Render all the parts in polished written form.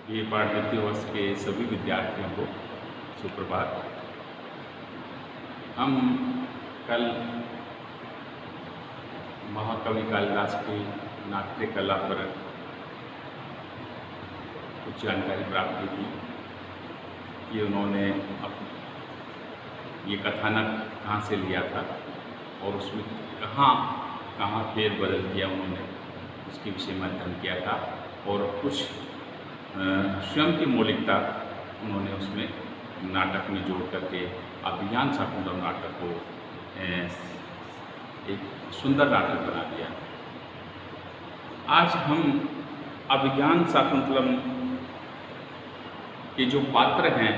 ये पाठ्यक्रम वर्ष के सभी विद्यार्थियों को सुप्रभात। हम कल महाकवि कालिदास की नाट्य कला पर कुछ जानकारी प्राप्त की थी कि उन्होंने ये कथानक कहाँ से लिया था और उसमें कहाँ कहाँ फेरबदल किया उन्होंने, उसके विषय में अध्ययन किया था और कुछ स्वयं की मौलिकता उन्होंने उसमें नाटक में जोड़ करके अभिज्ञान शाकुंतलम नाटक को एक सुंदर नाटक बना दिया। आज हम अभिज्ञान शाकुंतलम के जो पात्र हैं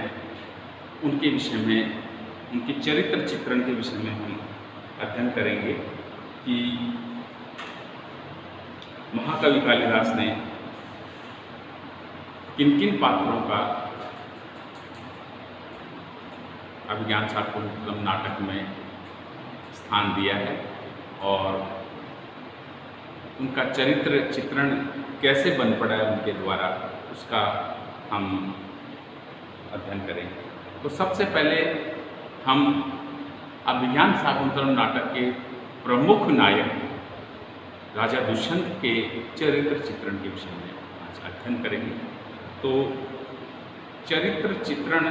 उनके विषय में, उनके चरित्र चित्रण के विषय में हम अध्ययन करेंगे कि महाकवि कालिदास ने किन किन पात्रों का अभिज्ञान शाकुंतलम नाटक में स्थान दिया है और उनका चरित्र चित्रण कैसे बन पड़ा है उनके द्वारा, उसका हम अध्ययन करेंगे। तो सबसे पहले हम अभिज्ञान शाकुंतलम नाटक के प्रमुख नायक राजा दुष्यंत के चरित्र चित्रण के विषय में आज अध्ययन करेंगे। तो चरित्र चित्रण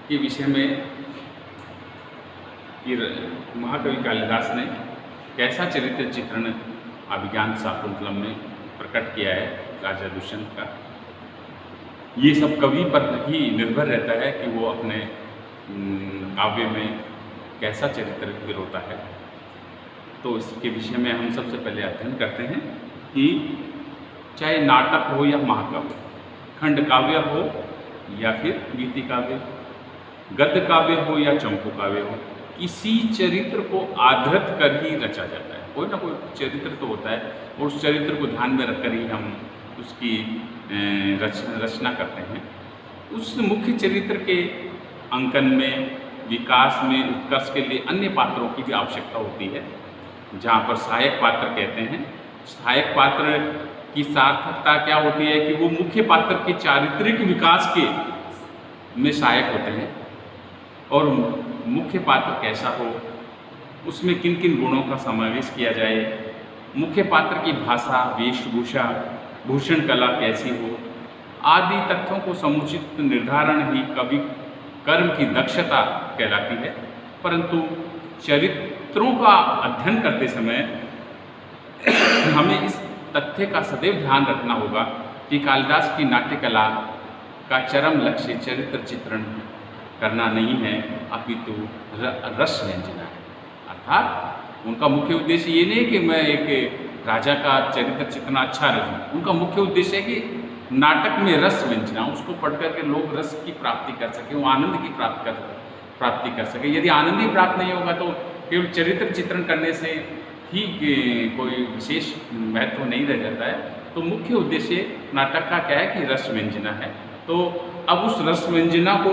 के विषय में महाकवि कालिदास ने कैसा चरित्र चित्रण अभिज्ञान शाकुंतलम में प्रकट किया है राजा दुष्यंत का, ये सब कवि पर ही निर्भर रहता है कि वो अपने काव्य में कैसा चरित्र पिरोता है। तो इसके विषय में हम सबसे पहले अध्ययन करते हैं कि चाहे नाटक हो या महाकाव्य, खंड काव्य हो या फिर गीति काव्य, गद्य काव्य हो या चंपू काव्य हो, किसी चरित्र को आधृत कर ही रचा जाता है। कोई ना कोई चरित्र तो होता है और उस चरित्र को ध्यान में रखकर ही हम उसकी रचना करते हैं। उस मुख्य चरित्र के अंकन में, विकास में, उत्कर्ष के लिए अन्य पात्रों की भी आवश्यकता होती है, जहाँ पर सहायक पात्र कहते हैं। सहायक पात्र की सार्थकता क्या होती है कि वो मुख्य पात्र के चारित्रिक विकास के में सहायक होते हैं और मुख्य पात्र कैसा हो, उसमें किन किन गुणों का समावेश किया जाए, मुख्य पात्र की भाषा, वेशभूषा, भूषण कला कैसी हो, आदि तथ्यों को समुचित निर्धारण ही कवि कर्म की दक्षता कहलाती है। परंतु चरित्रों का अध्ययन करते समय हमें इस तथ्य का सदैव ध्यान रखना होगा कि कालिदास की नाट्य कला का चरम लक्ष्य चरित्र चित्रण करना नहीं है, अपितु रस व्यंजना है। अर्थात उनका मुख्य उद्देश्य ये नहीं कि मैं एक राजा का चरित्र चित्रण अच्छा रचूं, उनका मुख्य उद्देश्य है कि नाटक में रस व्यंजना, उसको पढ़ करके लोग रस की प्राप्ति कर सकें, वो आनंद की प्राप्ति कर सकें। यदि आनंद ही प्राप्त नहीं होगा तो केवल चरित्र चित्रण करने से ही कोई विशेष महत्व नहीं रह जाता है। तो मुख्य उद्देश्य नाटक का क्या है कि रस व्यंजना है। तो अब उस रस व्यंजना को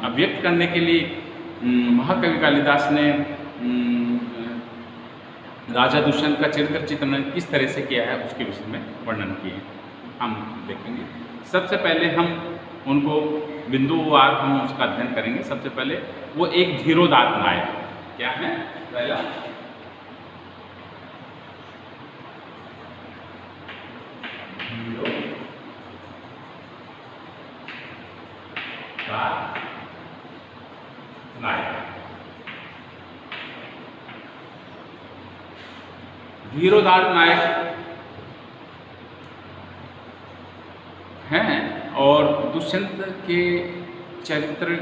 अभिव्यक्त करने के लिए महाकवि कालिदास ने राजा दुष्यंत का चरित्र चित्रण किस तरह से किया है उसके विषय में वर्णन किए हम देखेंगे। सबसे पहले हम उनको बिंदुवार हम उसका अध्ययन करेंगे। सबसे पहले वो एक धीरोदात्त नायक क्या है, पहला नायक। धीरोदात्त नायक हैं और दुष्यंत के चरित्र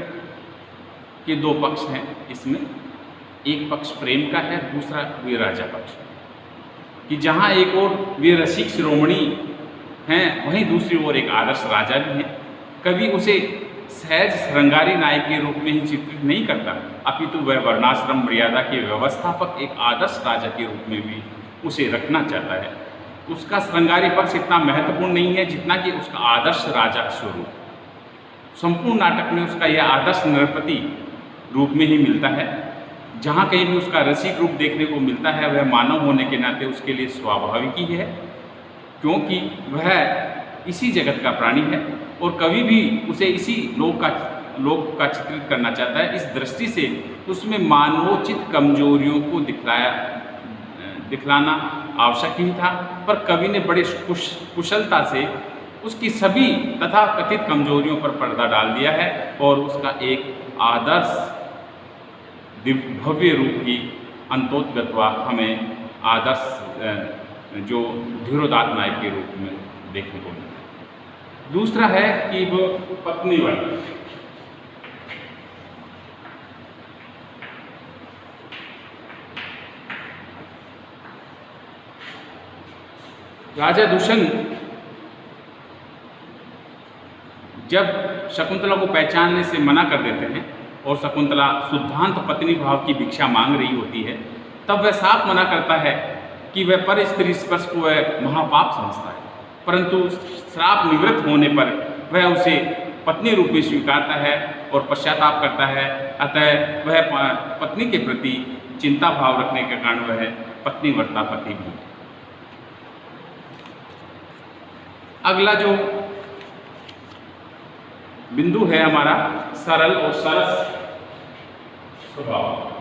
के दो पक्ष हैं इसमें। एक पक्ष प्रेम का है, दूसरा वीरराजा पक्ष, कि जहाँ एक ओर वीर रसिक शिरोमणि हैं, वहीं दूसरी ओर एक आदर्श राजा भी है। कभी उसे सहज श्रृंगारी नायक के रूप में ही चित्रित नहीं करता, अपितु वह वर्णाश्रम मर्यादा के व्यवस्थापक एक आदर्श राजा के रूप में भी उसे रखना चाहता है। उसका श्रृंगारी पक्ष इतना महत्वपूर्ण नहीं है जितना कि उसका आदर्श राजा स्वरूप। संपूर्ण नाटक में उसका यह आदर्श नृपति रूप में ही मिलता है। जहाँ कहीं भी उसका रसिक रूप देखने को मिलता है वह मानव होने के नाते उसके लिए स्वाभाविक ही है, क्योंकि वह इसी जगत का प्राणी है और कवि भी उसे इसी लोक का चित्रित करना चाहता है। इस दृष्टि से उसमें मानवोचित कमजोरियों को दिखलाना आवश्यक ही था, पर कवि ने बड़े कुशलता से उसकी सभी तथाकथित कमजोरियों पर पर्दा डाल दिया है और उसका एक आदर्श भव्य रूप ही अंतोतगत्वा हमें आदर्श जो धीरोदात्त नायक के रूप में देखने को मिलता है। दूसरा है कि वो पत्नी वर्ग। राजा दुष्यंत जब शकुंतला को पहचानने से मना कर देते हैं और शकुंतला शुद्धांत पत्नी भाव की भिक्षा मांग रही होती है, तब वह साफ मना करता है कि वह पर स्त्री स्पर्श को वह महापाप समझता है, परंतु श्राप निवृत्त होने पर वह उसे पत्नी रूप में स्वीकारता है और पश्चाताप करता है। अतः वह पत्नी के प्रति चिंता भाव रखने के कारण वह पत्नी वर्ता पति भी। अगला जो बिंदु है हमारा सरल और सरस स्वभाव।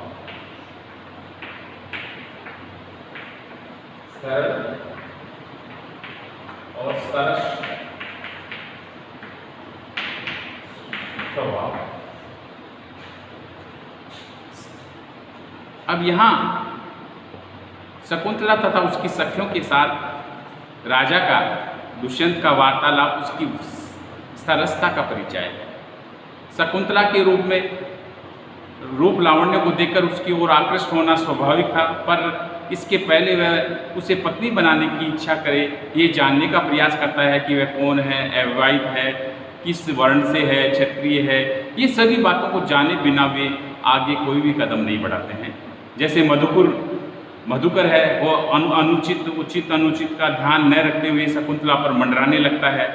सरल और सरस स्वभाव। अब यहाँ शकुंतला तथा उसकी सखियों के साथ राजा का दुष्यंत का वार्तालाप उसकी सरसता का परिचय है। शकुंतला के रूप लावण्य को देखकर उसकी ओर आकृष्ट होना स्वाभाविक था, पर इसके पहले वह उसे पत्नी बनाने की इच्छा करे, ये जानने का प्रयास करता है कि वह कौन है, अविवाहित है, किस वर्ण से है, क्षत्रिय है। ये सभी बातों को जाने बिना वे आगे कोई भी कदम नहीं बढ़ाते हैं। जैसे मधुकर है, वो उचित अनुचित का ध्यान न रखते हुए शकुंतला पर मंडराने लगता है,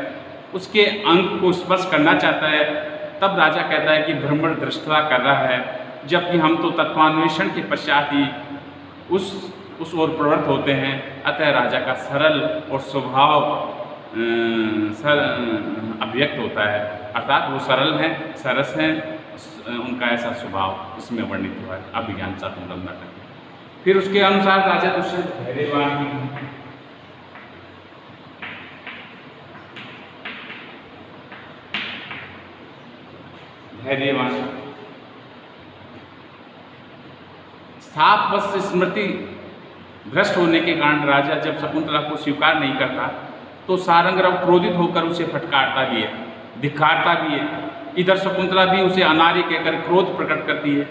उसके अंग को स्पर्श करना चाहता है। तब राजा कहता है कि भ्रमण दृष्टता कर रहा है, जबकि हम तो तत्वान्वेषण के पश्चात ही उस ओर प्रवृत्त होते हैं। अतः राजा का सरल और स्वभाव अभिव्यक्त होता है, अर्थात वो सरल हैं, सरस हैं, उनका ऐसा स्वभाव इसमें वर्णित हुआ है अभिज्ञान शाकुंतलम नाटक। फिर उसके अनुसार राजा दुष्यंत धैर्यवान स्थाप स्मृति भ्रष्ट होने के कारण राजा जब शकुंतला को स्वीकार नहीं करता तो सारंगराव क्रोधित होकर उसे फटकारता भी है, धिक्कारता भी है। इधर शकुंतला भी उसे अनार्य कहकर क्रोध प्रकट करती है,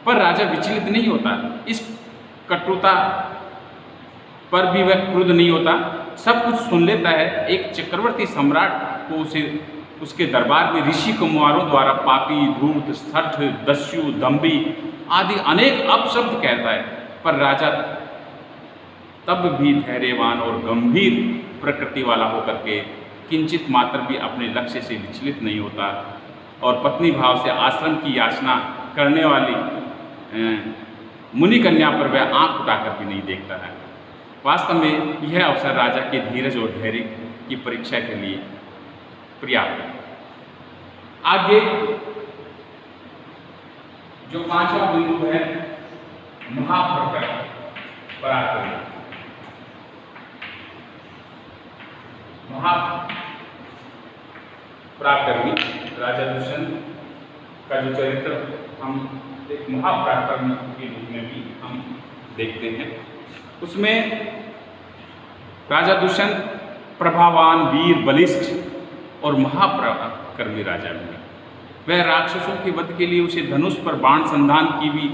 पर राजा विचलित नहीं होता। इस कटुता पर भी वह क्रुद्ध नहीं होता, सब कुछ सुन लेता है। एक चक्रवर्ती सम्राट को उसके दरबार में ऋषि कुमारों द्वारा पापी, धूर्त, सठ, दस्यु, दम्भी आदि अनेक अपशब्द कहता है, पर राजा तब भी धैर्यवान और गंभीर प्रकृति वाला होकर के किंचित मात्र भी अपने लक्ष्य से विचलित नहीं होता और पत्नी भाव से आश्रम की याचना करने वाली मुनि कन्या पर वह आंख उठाकर भी नहीं देखता है। वास्तव में यह अवसर राजा के धीरज और धैर्य की परीक्षा के लिए पर्याप्त है। आगे जो पांचवा बिंदु है पराक्रम। महापराक्रमी राजा दुष्यंत का जो चरित्र हम एक महापराक्रमी के रूप में भी हम देखते हैं। उसमें राजा दुष्यंत प्रभावान, वीर, बलिष्ठ और महापराक्रमी राजा भी है। वह राक्षसों के वध के लिए उसे धनुष पर बाण संधान की भी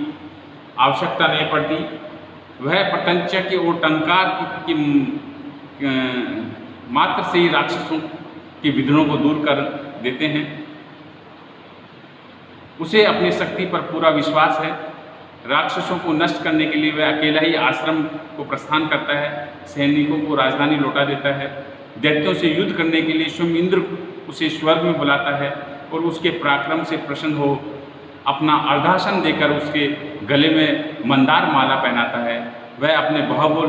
आवश्यकता नहीं पड़ती। वह प्रत्यंचा के और टंकार की मात्र से ही राक्षसों के विघ्नों को दूर कर देते हैं। उसे अपनी शक्ति पर पूरा विश्वास है। राक्षसों को नष्ट करने के लिए वह अकेला ही आश्रम को प्रस्थान करता है, सैनिकों को राजधानी लौटा देता है। दैत्यों से युद्ध करने के लिए स्वयं इंद्र उसे स्वर्ग में बुलाता है और उसके पराक्रम से प्रसन्न हो अपना अर्धासन देकर उसके गले में मंदार माला पहनाता है। वह अपने बाहुबल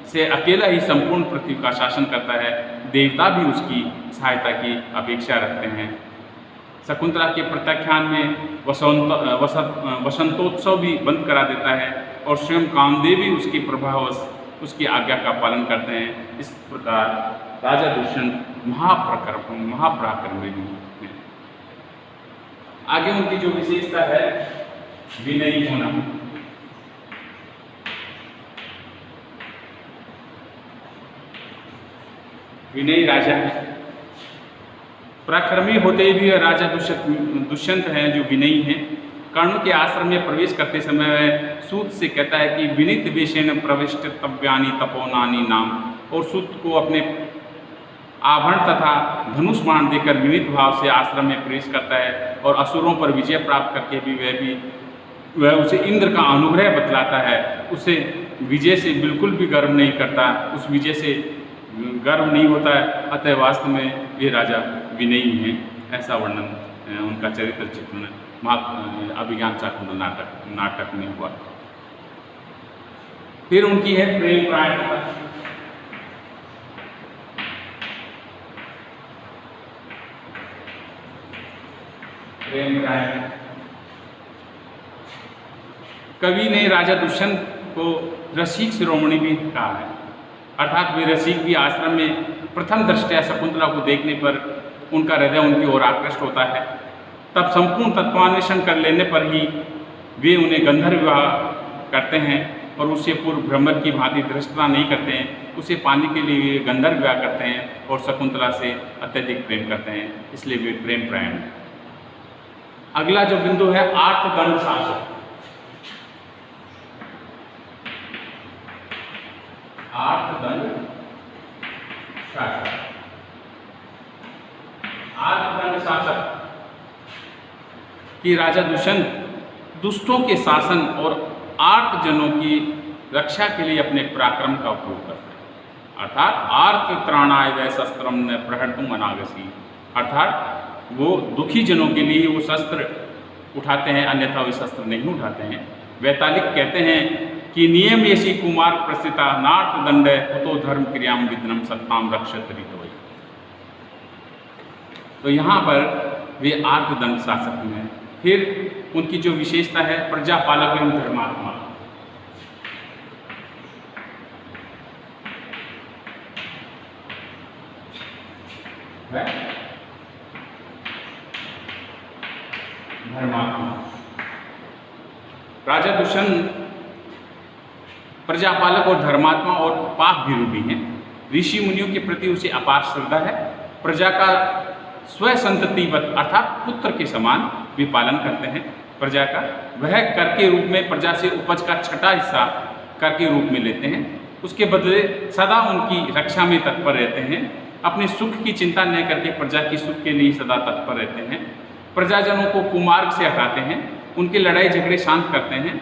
से अकेला ही संपूर्ण पृथ्वी का शासन करता है। देवता भी उसकी सहायता की अपेक्षा रखते हैं। शकुंतला के प्रत्याख्यान में वसंतोत्सव भी बंद करा देता है और स्वयं कामदेव भी उसके प्रभावश उसकी आज्ञा का पालन करते हैं। इस प्रकार राजा दुष्यंत महापराक्रमी हैं। आगे उनकी जो विशेषता है विनयी होना। विनयी राजा है, पराक्रमी होते भी राजा दुष्यंत हैं जो विनयी हैं। कर्ण के आश्रम में प्रवेश करते समय वह सूत से कहता है कि विनीत वेशेन प्रविष्टव्यानि तपोनानि नाम, और सूत को अपने आभरण तथा धनुष बाण देकर विनीत भाव से आश्रम में प्रवेश करता है और असुरों पर विजय प्राप्त करके भी वह उसे इंद्र का अनुग्रह बतलाता है। उसे विजय से बिल्कुल भी गर्व नहीं करता, उस विजय से गर्व नहीं होता है। अतः वास्तव में ये राजा विनयी हैं। ऐसा वर्णन उनका चरित्र चित्रण अभिज्ञान शाकुंतल नाटक में हुआ। फिर उनकी है प्रेम परायणता। कवि ने राजा दुष्यंत को रसिक शिरोमणि भी कहा है, अर्थात वे रसिक भी आश्रम में प्रथम दृष्टया शकुंतला को देखने पर उनका हृदय उनकी ओर आकृष्ट होता है। तब संपूर्ण तत्वान्वेषण कर लेने पर ही वे उन्हें गंधर्व विवाह करते हैं और उससे पूर्व भ्रमर की भांति धृष्टता नहीं करते हैं। उसे पाने के लिए वे गंधर्व विवाह करते हैं और शकुंतला से अत्यधिक प्रेम करते हैं, इसलिए वे प्रेम परायण हैं। अगला जो बिंदु है आर्तदंड शासक। आर्तदंड शासक, आर्तदंड शासक कि राजा दुष्यंत दुष्टों के शासन और आर्तजनों की रक्षा के लिए अपने पराक्रम का उपयोग करते हैं। अर्थात आर्त त्राणाय वै शस्त्रम न प्रहर्तुम अनागसी, अर्थात वो दुखी जनों के लिए वो शस्त्र उठाते हैं, अन्यथा वे शस्त्र नहीं उठाते हैं। वैतालिक कहते हैं कि नियम येषि कुमार प्रस्थिता नार्थ दंड कुतो धर्म क्रियाम विद्रम सत्ताम रक्षत ऋतवै। तो यहाँ पर वे आर्तदंड शासक हैं। फिर उनकी जो विशेषता है प्रजापालक एवं धर्मात्मा। धर्मात्मा राजा दुष्यंत प्रजापालक और धर्मात्मा और पाप विरूपी हैं। ऋषि मुनियों के प्रति उसे अपार श्रद्धा है। प्रजा का स्वसंततिवत अर्थात पुत्र के समान भी पालन करते हैं। प्रजा का वह कर के रूप में प्रजा से उपज का छठा हिस्सा कर के रूप में लेते हैं। उसके बदले सदा उनकी रक्षा में तत्पर रहते हैं। अपने सुख की चिंता न करके प्रजा की सुख के लिए सदा तत्पर रहते हैं। प्रजाजनों को कुमार्ग से हटाते हैं, उनके लड़ाई झगड़े शांत करते हैं।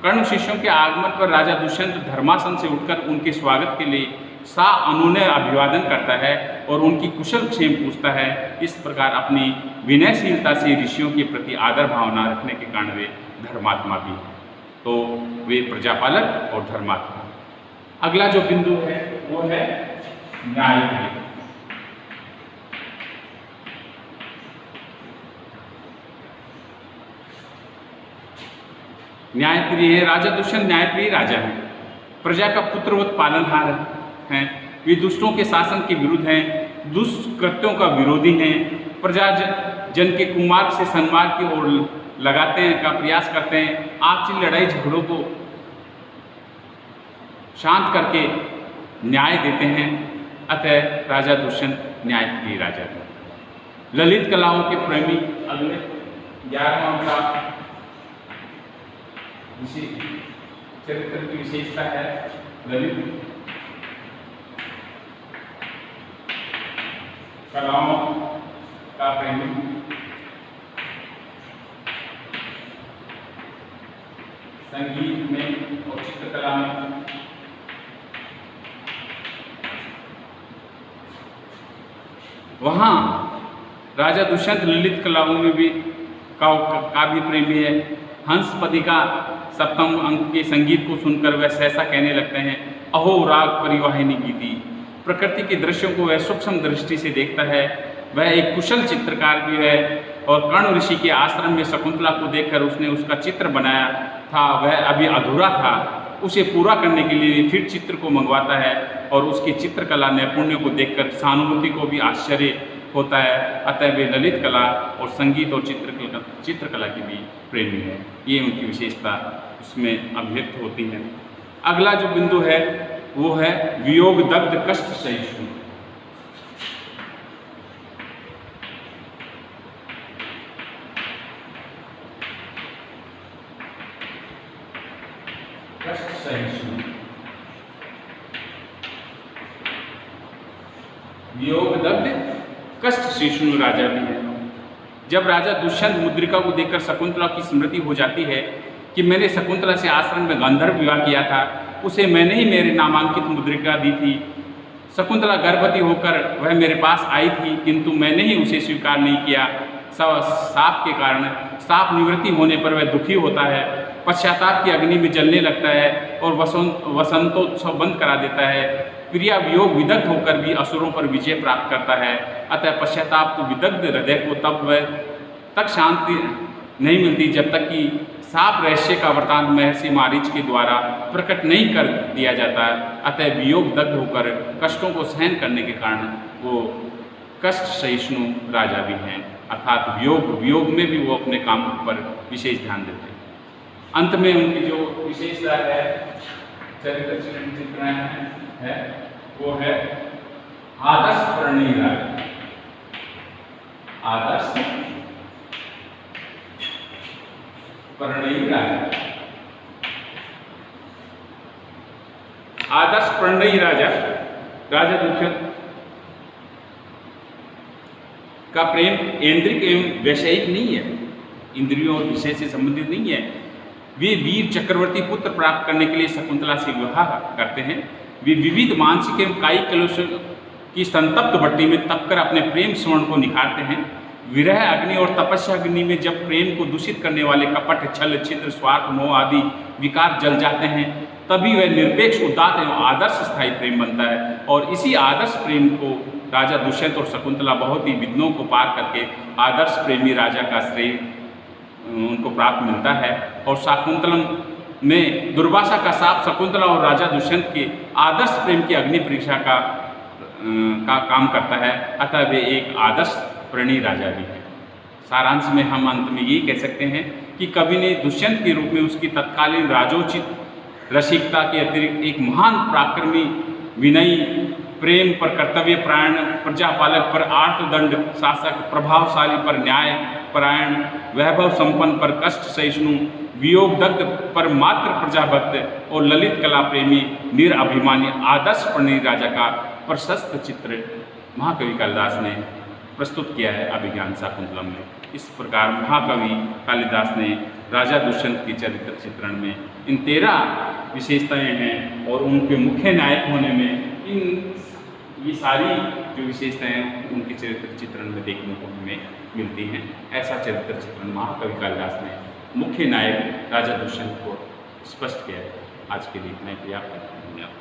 कर्ण शिष्यों के आगमन पर राजा दुष्यंत धर्मासन से उठकर उनके स्वागत के लिए अनुनय अभिवादन करता है और उनकी कुशल क्षेम पूछता है। इस प्रकार अपनी विनयशीलता से ऋषियों के प्रति आदर भावना रखने के कारण वे धर्मात्मा भी हैं। तो वे प्रजापालक और धर्मात्मा। अगला जो बिंदु है वो है न्याय। न्यायप्रिय है। राजा दुष्यंत न्यायप्रिय राजा है, प्रजा का पुत्रवत पालनहार हैं। वे दुष्टों के शासन के विरुद्ध हैं, दुष्कृत्यों का विरोधी हैं। प्रजा जन के कुमार्ग से सन्मार्ग की ओर लगाते हैं का प्रयास करते हैं। आपसी लड़ाई झगड़ों को शांत करके न्याय देते हैं। अतः राजा दुष्यंत न्यायप्रिय राजा है। ललित कलाओं के प्रेमी। अगले 11वां का चरित्र की विशेषता है ललित कलाओं का प्रेमी। संगीत में और चित्रकला में वहाँ राजा दुष्यंत ललित कलाओं में भी काव्य प्रेमी है। हंसपदी का सप्तम अंक के संगीत को सुनकर वह सहसा कहने लगते हैं, अहो राग परिवाहिनी गीति। प्रकृति के दृश्यों को वह सूक्ष्म दृष्टि से देखता है। वह एक कुशल चित्रकार भी है और कर्ण ऋषि के आश्रम में शकुंतला को देखकर उसने उसका चित्र बनाया था, वह अभी अधूरा था। उसे पूरा करने के लिए फिर चित्र को मंगवाता है और उसकी चित्रकला नैपुण्य को देखकर सहानुभूति को भी आश्चर्य होता है। अतः वे ललित कला और संगीत और चित्रकला की भी प्रेमी है। ये उनकी विशेषता उसमें अभिव्यक्त होती है। अगला जो बिंदु है वो है वियोग दग्ध कष्ट सहिष्णु। कष्ट सहिष्णु, वियोग दग्ध कष्ट सहिष्णु राजा भी है। जब राजा दुष्यंत मुद्रिका को देखकर शकुंतला की स्मृति हो जाती है कि मैंने शकुंतला से आश्रम में गंधर्व विवाह किया था, उसे मैंने ही मेरे नामांकित मुद्रिका दी थी। शकुंतला गर्भवती होकर वह मेरे पास आई थी, किंतु मैंने ही उसे स्वीकार नहीं किया। साप के कारण साप निवृत्ति होने पर वह दुखी होता है, पश्चाताप की अग्नि में जलने लगता है और वसंतोत्सव बंद करा देता है। प्रिया वियोग विदग्ध होकर भी असुरों पर विजय प्राप्त करता है। अतः पश्चाताप तो विदग्ध हृदय को तक शांति नहीं मिलती जब तक कि साप रहस्य का वृतांत महर्षि मारीच के द्वारा प्रकट नहीं कर दिया जाता। अतः वियोग दग्ध होकर कष्टों को सहन करने के कारण वो कष्ट सहिष्णु राजा भी हैं। अर्थात वियोग में भी वो अपने काम पर विशेष ध्यान देते हैं। अंत में उनकी जो विशेषता है चरित्र चित्रण है वो है आदर्श प्रणयी राजा। आदर्श प्रणयी राजा, आदर्श प्रणयी राजा राजा दुष्यंत का प्रेम ऐन्द्रिक एवं वैषयिक नहीं है, इंद्रियों और विषय से संबंधित नहीं है। वे वीर चक्रवर्ती पुत्र प्राप्त करने के लिए शकुंतला से विवाह करते हैं। वे विविध मानसिक एवं कायिक कलुष की संतप्त भट्टी में तपकर अपने प्रेम स्वर्ण को निखारते हैं। विरह अग्नि और तपस्या अग्नि में जब प्रेम को दूषित करने वाले कपट, छल, छिद्र, स्वार्थ, मोह आदि विकार जल जाते हैं, तभी वह निरपेक्ष, उदात्त एवं आदर्श स्थायी प्रेम बनता है। और इसी आदर्श प्रेम को राजा दुष्यंत और शकुंतला बहुत ही विघ्नों को पार करके आदर्श प्रेमी राजा का श्रेय उनको प्राप्त मिलता है। और शाकुंतलम में दुर्वासा का साप शकुंतला और राजा दुष्यंत के आदर्श प्रेम की अग्नि परीक्षा का काम करता है। अतः वे एक आदर्श प्रणयी राजा भी है। सारांश में हम अंत में ये कह सकते हैं कि कवि ने दुष्यंत के रूप में उसकी तत्कालीन राजोचित रसिकता के अतिरिक्त एक महान पराक्रमी, विनयी, प्रेम पर कर्तव्य परायण, प्रजापालक पर आर्तदंड शासक, प्रभावशाली पर न्याय परायण, वैभव संपन्न पर कष्ट सहिष्णु, वियोग दग्ध पर मात्र प्रजाभक्त और ललित कला प्रेमी निरअभिमानी आदर्श प्रणयी राजा का प्रशस्त चित्र महाकवि कालिदास ने प्रस्तुत किया है अभिज्ञान शाकुंतलम में। इस प्रकार महाकवि कालिदास ने राजा दुष्यंत के चरित्र चित्रण में इन 13 विशेषताएं हैं और उनके मुख्य नायक होने में ये सारी जो विशेषताएं उनके चरित्र चित्रण में देखने को हमें मिलती हैं। ऐसा चरित्र चित्रण महाकवि कालिदास ने मुख्य नायक राजा दुष्यंत को स्पष्ट किया है। आज के लिए इतना ही पर्याप्त है। धन्यवाद।